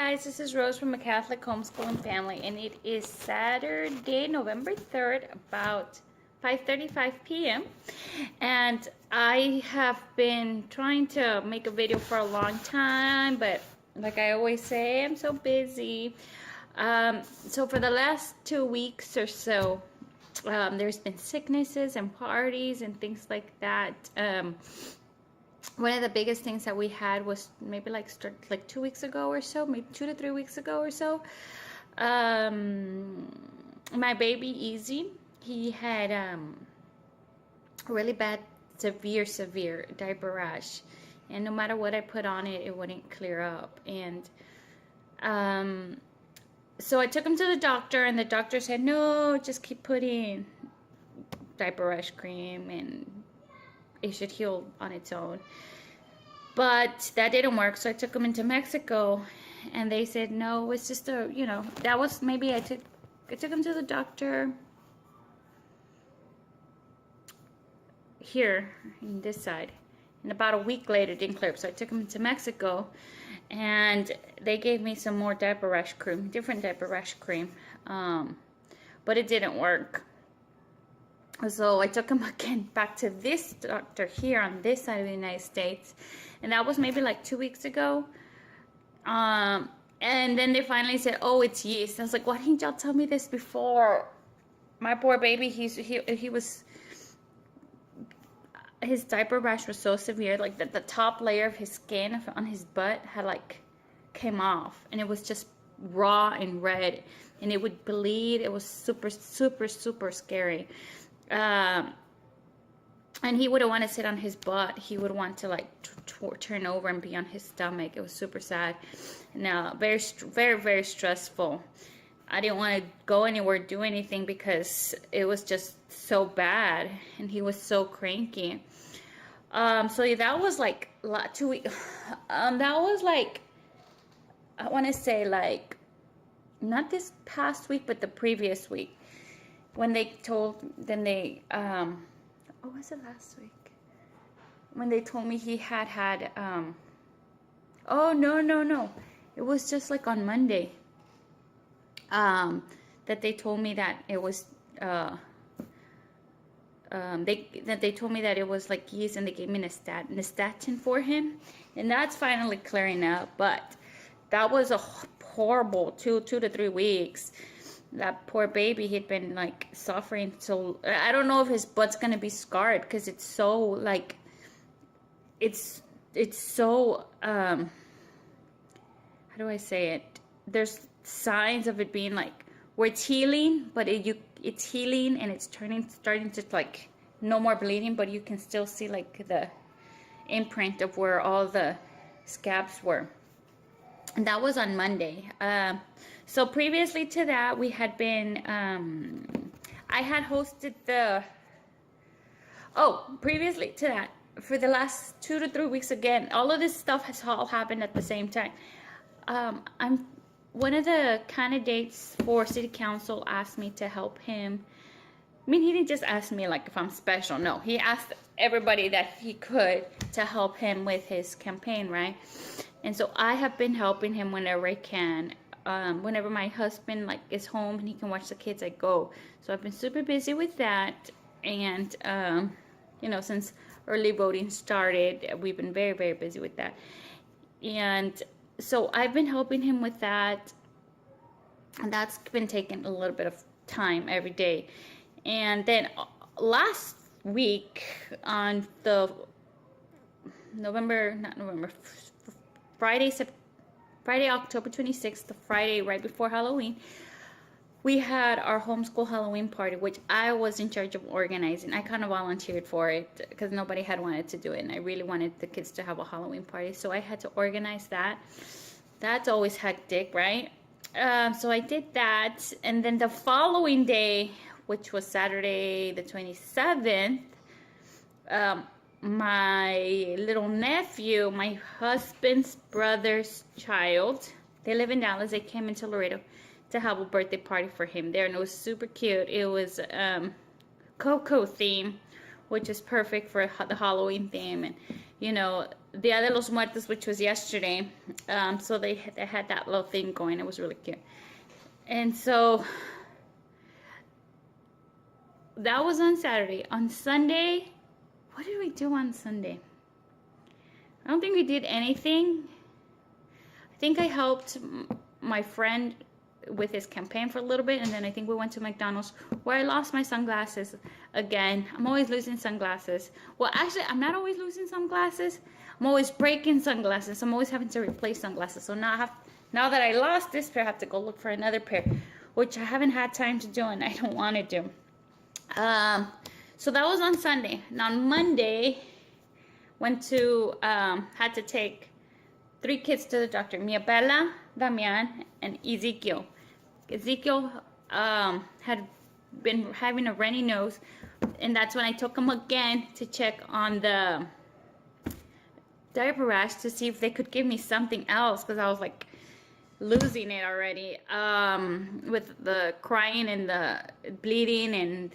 Guys, this is Rose from a Catholic Homeschooling Family, and it is Saturday, November 3rd, about 5:35 p.m. And I have been trying to make a video for a long time, but like I always say, I'm so busy. So for the last 2 weeks or so, there's been sicknesses and parties and things like that. One of the biggest things that we had was maybe like 2 weeks ago or so, maybe 2 to 3 weeks ago or so. My baby Easy, he had really bad, severe diaper rash, and no matter what I put on it, it wouldn't clear up. And so I took him to the doctor, and the doctor said, no, just keep putting diaper rash cream and it should heal on its own. But that didn't work, so I took him into Mexico, and they said no, it's just a, that was maybe I took him to the doctor here in this side, and about a week later it didn't clear up, so I took him to Mexico, and they gave me some more diaper rash cream, different diaper rash cream, but it didn't work. So I took him again back to this doctor here on this side of the United States, and that was maybe like 2 weeks ago. And then they finally said, oh, it's yeast. I was like, why didn't y'all tell me this before? My poor baby, his diaper rash was so severe, like the top layer of his skin on his butt had like came off, and it was just raw and red, and it would bleed. It was super scary. And he wouldn't want to sit on his butt. He would want to like turn over and be on his stomach. It was super sad. Now, very stressful. I didn't want to go anywhere, do anything, because it was just so bad, and he was so cranky. So that was like 2 weeks. That was like, I want to say like, not this past week, but the previous week. When they told, oh, was it last week? When they told me he had, oh, no. It was just like on Monday, that they told me that it was, they told me that it was like yeast, and they gave me nystatin for him, and that's finally clearing up. But that was a horrible 2 to 3 weeks. That poor baby, he'd been like suffering. So I don't know if his butt's gonna be scarred, because it's so like, it's so how do I say it? There's signs of it being like where it's healing, but it's healing and it's starting to like no more bleeding, but you can still see like the imprint of where all the scabs were. And that was on Monday. So previously to that, we had been, I had hosted previously to that, for the last 2 to 3 weeks, again, all of this stuff has all happened at the same time. I'm one of the candidates for city council asked me to help him. I mean, he didn't just ask me like if I'm special. No, he asked everybody that he could to help him with his campaign, right? And so I have been helping him whenever I can. Whenever my husband like is home and he can watch the kids, I go. So I've been super busy with that. And since early voting started, we've been very busy with that. And so I've been helping him with that, and that's been taking a little bit of time every day. And then last week on the Friday, October 26th, the Friday right before Halloween, we had our homeschool Halloween party, which I was in charge of organizing. I kind of volunteered for it because nobody had wanted to do it, and I really wanted the kids to have a Halloween party, so I had to organize that. That's always hectic, right? So I did that, and then the following day, which was Saturday the 27th, my little nephew, my husband's brother's child, they live in Dallas, they came into Laredo to have a birthday party for him there, and it was super cute. It was Coco theme, which is perfect for the Halloween theme. And Dia de los Muertos, which was yesterday. So they had that little thing going. It was really cute. And so that was on Saturday. On Sunday, what did we do on Sunday? I don't think we did anything. I think I helped my friend with his campaign for a little bit, and then I think we went to McDonald's where I lost my sunglasses again. I'm always losing sunglasses. Well, actually, I'm not always losing sunglasses. I'm always breaking sunglasses. I'm always having to replace sunglasses. So now that I lost this pair, I have to go look for another pair, which I haven't had time to do and I don't want to do. So that was on Sunday. And on Monday, went to had to take 3 kids to the doctor: Mia Bella, Damian, and Ezekiel. Ezekiel had been having a runny nose, and that's when I took him again to check on the diaper rash to see if they could give me something else, because I was like losing it already with the crying and the bleeding, and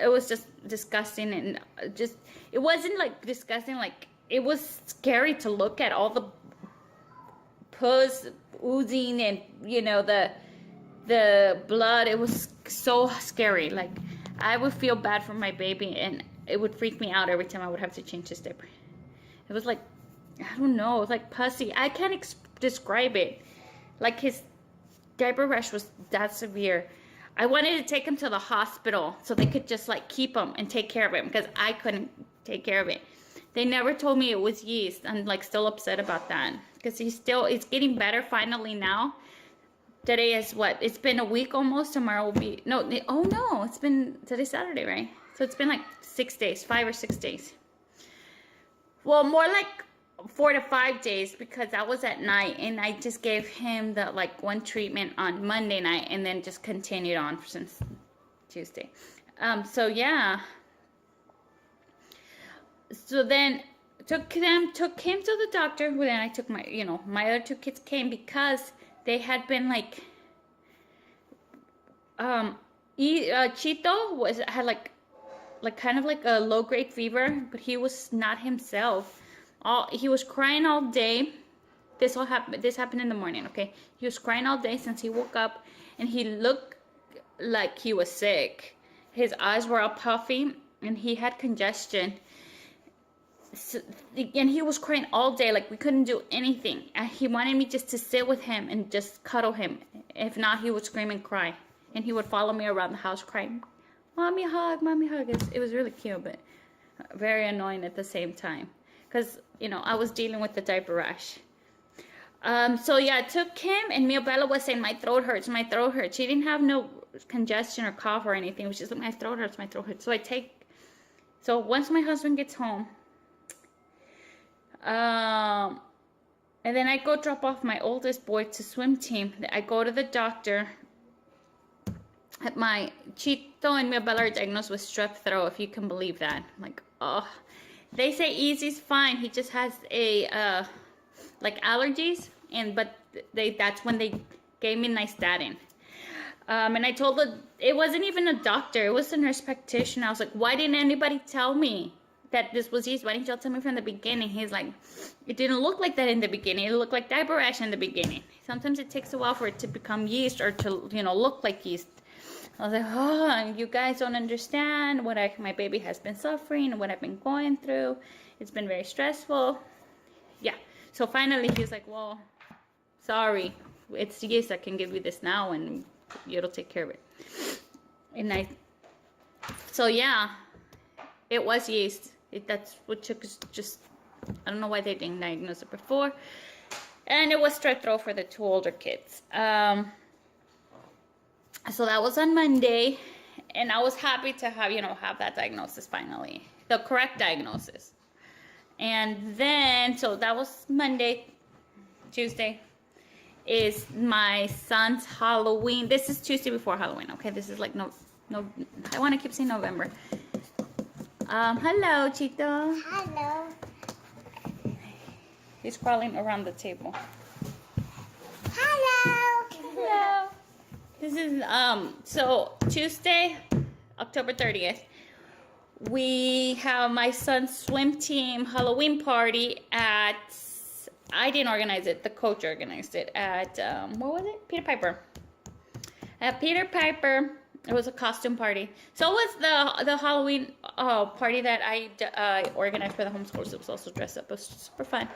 it was just disgusting. And just, it wasn't like disgusting, like it was scary to look at all the pus oozing and, you know, the blood. It was so scary. Like, I would feel bad for my baby, and it would freak me out every time I would have to change his diaper. It was like, I don't know, it was like pussy. I can't describe it. Like, his diaper rash was that severe. I wanted to take him to the hospital so they could just like keep him and take care of him, because I couldn't take care of it. They never told me it was yeast. I'm like still upset about that, because it's getting better finally now. Today is what? It's been a week almost. Tomorrow will be, it's been, today's Saturday, right? So it's been like 6 days, 5 or 6 days. Well, more like 4 to 5 days, because that was at night, and I just gave him the like one treatment on Monday night, and then just continued on since Tuesday. So yeah. So then took him to the doctor. Well, then I took my, my other 2 kids came, because they had been like, Chito had like kind of like a low grade fever, but he was not himself. He was crying all day. This happened in the morning, okay? He was crying all day since he woke up, and he looked like he was sick. His eyes were all puffy, and he had congestion. So, and he was crying all day, like we couldn't do anything. And he wanted me just to sit with him and just cuddle him. If not, he would scream and cry. And he would follow me around the house crying, "Mommy hug, mommy hug." It was really cute, but very annoying at the same time, because I was dealing with the diaper rash. So yeah, I took him, and Mia Bella was saying, my throat hurts. She didn't have no congestion or cough or anything. It was just like, my throat hurts. So once my husband gets home, and then I go drop off my oldest boy to swim team. I go to the doctor. My Chito and Mia Bella are diagnosed with strep throat, if you can believe that. I'm like, oh. They say Easy's fine. He just has a like allergies, but that's when they gave me Nystatin. And I told it wasn't even a doctor. It was a nurse practitioner. I was like, why didn't anybody tell me that this was yeast? Why didn't y'all tell me from the beginning? He's like, it didn't look like that in the beginning. It looked like diaper rash in the beginning. Sometimes it takes a while for it to become yeast, or to look like yeast. I was like, oh, you guys don't understand what my baby has been suffering and what I've been going through. It's been very stressful. Yeah. So finally he was like, well, sorry, it's yeast. I can give you this now, and it'll take care of it. And so yeah, it was yeast. That's what took us just, I don't know why they didn't diagnose it before. And it was strep throat for the 2 older kids. So that was on Monday, and I was happy to have that diagnosis finally, the correct diagnosis. And then, so that was Monday. Tuesday is my son's Halloween. This is Tuesday before Halloween, okay? This is like no, I want to keep saying November. Hello, Chito. Hello. He's crawling around the table. Hello. Hello. This is so Tuesday, October 30th we have my son's swim team Halloween party at, I didn't organize it, the coach organized it at, what was it? Peter Piper. At Peter Piper, it was a costume party. So was the Halloween party that I organized for the homeschoolers. It was also dressed up. It was super fun.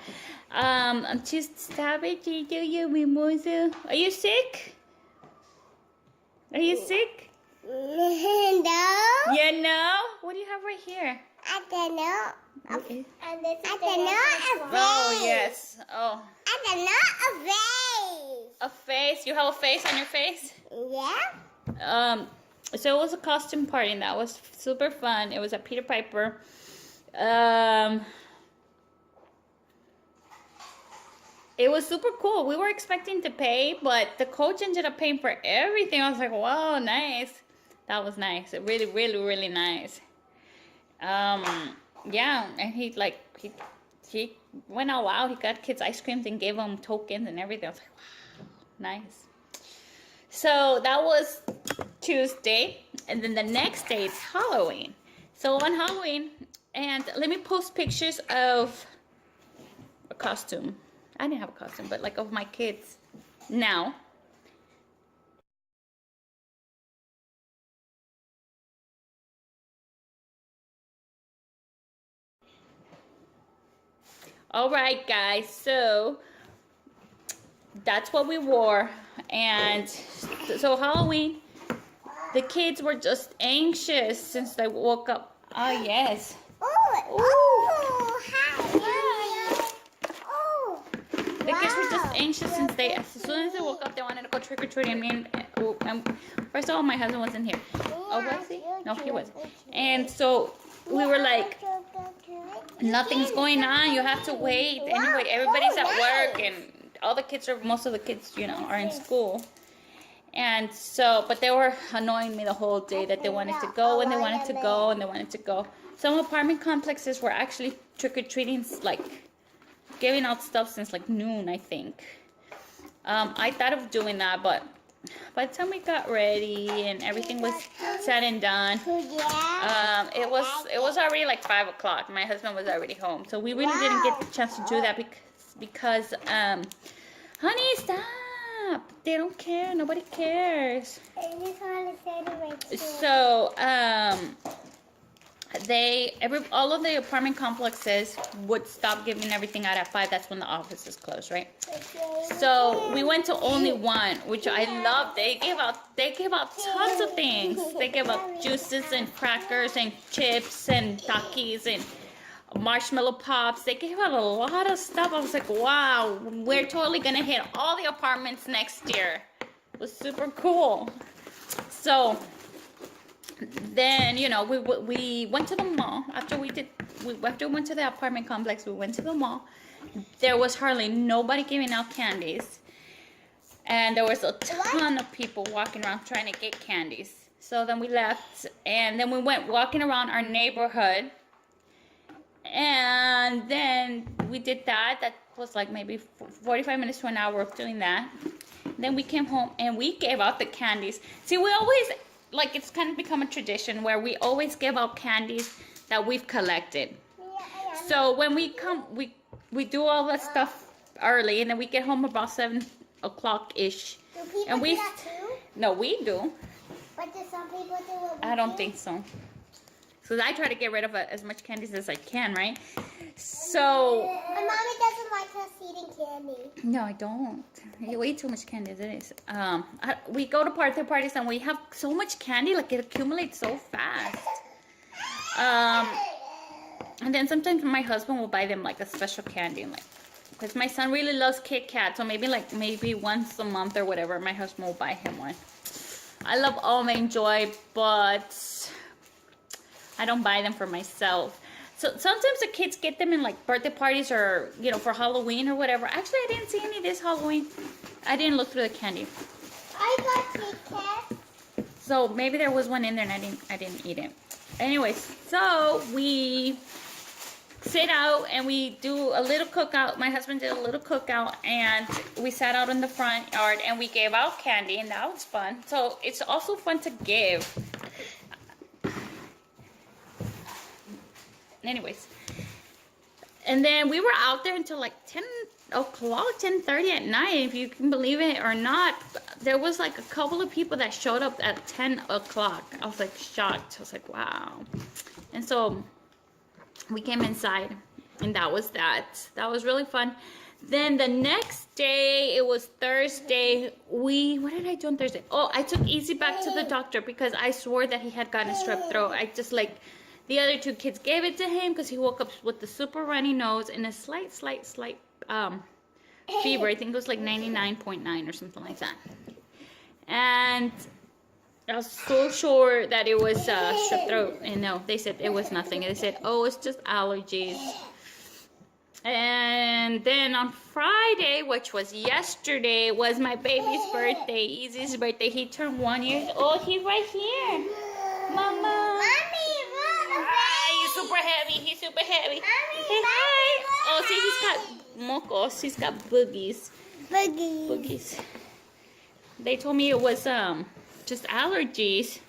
Just stop it, do you, Mimosa? Are you sick? Are you sick? No. Yeah, no? What do you have right here? I don't know. Okay. I don't know a face. Oh, yes. Oh. I don't know a face. A face? You have a face on your face? Yeah. So it was a costume party, and that was super fun. It was at Peter Piper. It was super cool. We were expecting to pay, but the coach ended up paying for everything. I was like, wow, nice. That was nice. Really, really, really nice. Yeah, and he went all out. He got kids ice creams and gave them tokens and everything. I was like, wow, nice. So that was Tuesday, and then the next day is Halloween. So on Halloween, and let me post pictures of a costume. I didn't have a costume, but like of my kids now. All right, guys, so that's what we wore. And so Halloween, the kids were just anxious since they woke up. Oh, yes. Oh, hi. Oh. The kids were just anxious since as soon as they woke up, they wanted to go trick-or-treating. First of all, my husband wasn't here. Oh, was he? No, he wasn't. And so we were like, nothing's going on. You have to wait. Anyway, everybody's at work, and all the kids most of the kids, are in school. And so, but they were annoying me the whole day that they wanted to go and they wanted to go and they wanted to go. Some apartment complexes were actually trick-or-treating, like giving out stuff since like noon, I think. I thought of doing that, but by the time we got ready and everything was said and done, it was already like 5 o'clock. My husband was already home, so we really didn't get the chance to do that because honey, stop. They don't care. Nobody cares. So, all of the apartment complexes would stop giving everything out at 5. That's when the offices close, right? So we went to only one, which I love. They gave out tons of things. They gave out juices and crackers and chips and Takis and marshmallow pops. They gave out a lot of stuff. I was like, wow, we're totally gonna hit all the apartments next year. It was super cool. So then, we went to the mall. After we went to the apartment complex, we went to the mall. There was hardly nobody giving out candies, and there was a ton of people walking around trying to get candies. So then we left, and then we went walking around our neighborhood. And then we did that. That was like maybe 45 minutes to an hour of doing that. Then we came home and we gave out the candies. See, we always, like, it's kind of become a tradition where we always give out candies that we've collected. So when we come, we do all that stuff early, and then we get home about 7 o'clock-ish. Do people and do that too? No, we do. But do some people do it? I don't think so. So I try to get rid of as much candies as I can, right? So my mommy doesn't like us eating candy. no, I don't. You eat too much candy as it is. We go to birthday parties and we have so much candy, like it accumulates so fast. And then sometimes my husband will buy them like a special candy, like because my son really loves Kit Kat, so maybe once a month or whatever, my husband will buy him one. I love Almond Joy, but I don't buy them for myself. So sometimes the kids get them in like birthday parties or, for Halloween or whatever. Actually, I didn't see any this Halloween. I didn't look through the candy. I got Kit Kat. So maybe there was one in there and I didn't eat it. Anyways, so we sit out and we do a little cookout. My husband did a little cookout and we sat out in the front yard and we gave out candy, and that was fun. So it's also fun to give. anyways. And then we were out there until like 10 o'clock, 10:30 at night, if you can believe it or not. There was like a couple of people that showed up at 10 o'clock. I was like shocked. I was like, wow. And so we came inside, and that was that. That was really fun. Then the next day, it was Thursday. What did I do on Thursday? Oh, I took Easy back to the doctor because I swore that he had gotten strep throat. I just like, the other two kids gave it to him because he woke up with the super runny nose and a slight fever. I think it was like 99.9 or something like that. And I was so sure that it was strep throat. And no, they said it was nothing. They said, oh, it's just allergies. And then on Friday, which was yesterday, was my baby's birthday, Easy's birthday. He turned 1 year old. He's right here. Mama. Mommy, look. He's super heavy. He's super heavy. Mommy, Say hi. Oh, see, he's got mocos. He's got boogies. Boogies. They told me it was just allergies.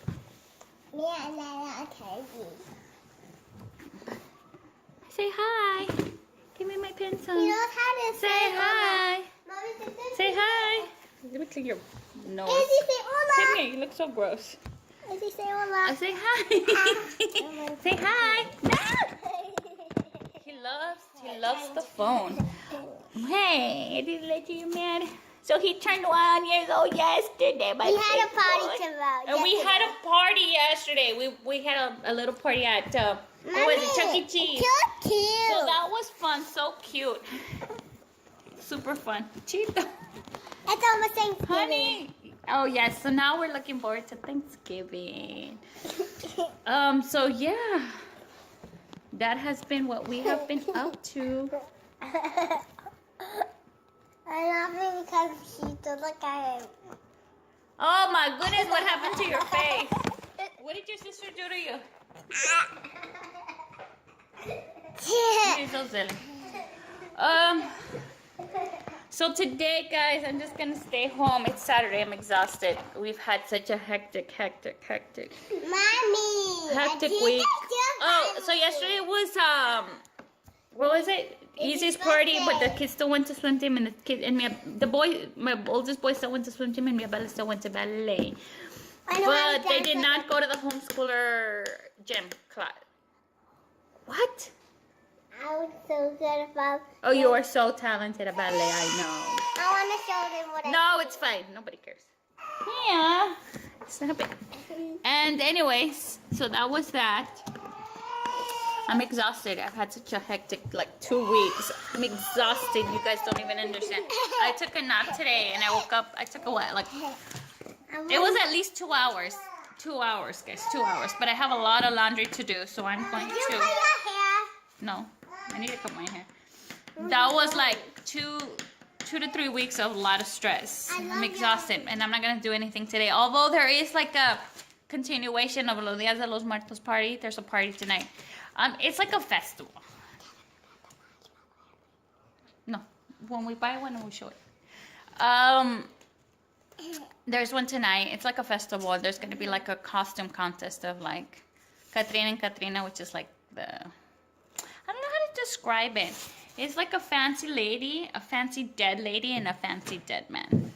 Say hi. Give me my pencil. He knows how to Say hi. Mommy, Say hi. Let me clean your nose. Izzy, say hola. Come here. You look so gross. Izzy, say hola. Say hi. Say hi. He loves the phone. Hey, I didn't let you mad. So he turned 1 year old yesterday. We had a party tomorrow. And we had a party yesterday. We had a little party at what was it, Chuck E. Cheese. So cute. So that was fun. So cute. Super fun. Cheeto. It's almost Thanksgiving. Honey. Oh yes. So now we're looking forward to Thanksgiving. So yeah. That has been what we have been up to. I love it because she look at him. Oh my goodness, what happened to your face? What did your sister do to you? She's so silly. So today, guys, I'm just gonna stay home. It's Saturday. I'm exhausted. We've had such a hectic Mommy. week. Oh, so yesterday was what was it? Easy's party, but the kids still went to swim team, and the kid and my oldest boy still went to swim team, and Bella still went to ballet. But they did not go to the homeschooler gym class. What? I was so good about. Oh, you are so talented at ballet. I know. I want to show them what I. No, it's fine. Nobody cares. Yeah, stop it. And anyways, so that was that. I'm exhausted. I've had such a hectic 2 weeks. I'm exhausted. You guys don't even understand. I took a nap today and I woke up. I took a what? It was at least 2 hours. 2 hours, guys. 2 hours. But I have a lot of laundry to do, so I'm going You to. cut your hair. No, I need to cut my hair. That was like 2 to 3 weeks of a lot of stress. I'm exhausted, and I'm not gonna do anything today. Although there is like a continuation of Los Días de los Muertos party. There's a party tonight. It's like a festival. No, when we buy one, we'll show it. There's one tonight. It's like a festival. There's gonna be like a costume contest of like Katrina and Katrina, which is like I don't know how to describe it. It's like a fancy lady, a fancy dead lady, and a fancy dead man.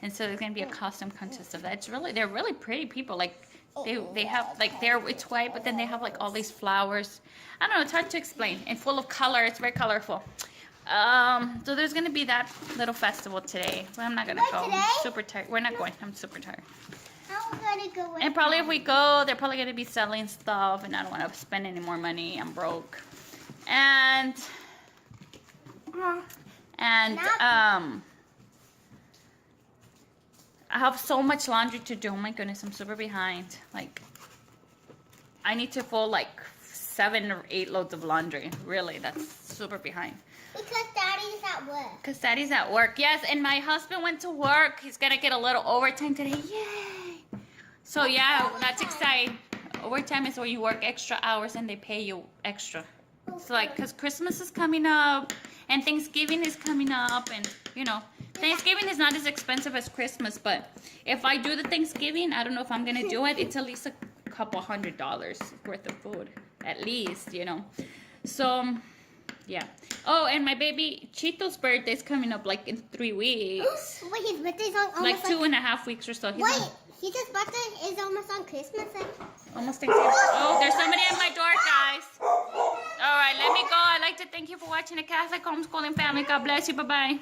And so there's gonna be a costume contest of that. They're really pretty people. Like they have it's white, but then they have like all these flowers. I don't know. It's hard to explain. And full of color. It's very colorful. So there's gonna be that little festival today. But I'm not gonna go. I'm super tired. We're not going. I'm super tired. I'm gonna go. And probably if we go, they're probably gonna be selling stuff, and I don't want to spend any more money. I'm broke. And I have so much laundry to do. Oh my goodness, I'm super behind. Like, I need to fold like 7 or 8 loads of laundry. Really, that's super behind. Because Daddy's at work. Because Daddy's at work. Yes, and my husband went to work. He's gonna get a little overtime today. Yay! So yeah, that's exciting. Overtime is where you work extra hours and they pay you extra. So like, because Christmas is coming up and Thanksgiving is coming up, and you know, Thanksgiving is not as expensive as Christmas, but if I do the Thanksgiving, I don't know if I'm gonna do it. It's at least a couple $100 worth of food. at least, you know. So, yeah. Oh, and my baby Chito's birthday is coming up like in 3 weeks. Wait, his birthday's on almost Like 2.5 weeks or so. He's Wait, on- his birthday is almost on Christmas. almost Thanksgiving. Oh, there's somebody at my door, guys. All right, let me go. I'd like to thank you for watching the Catholic Homeschooling Family. God bless you. Bye-bye.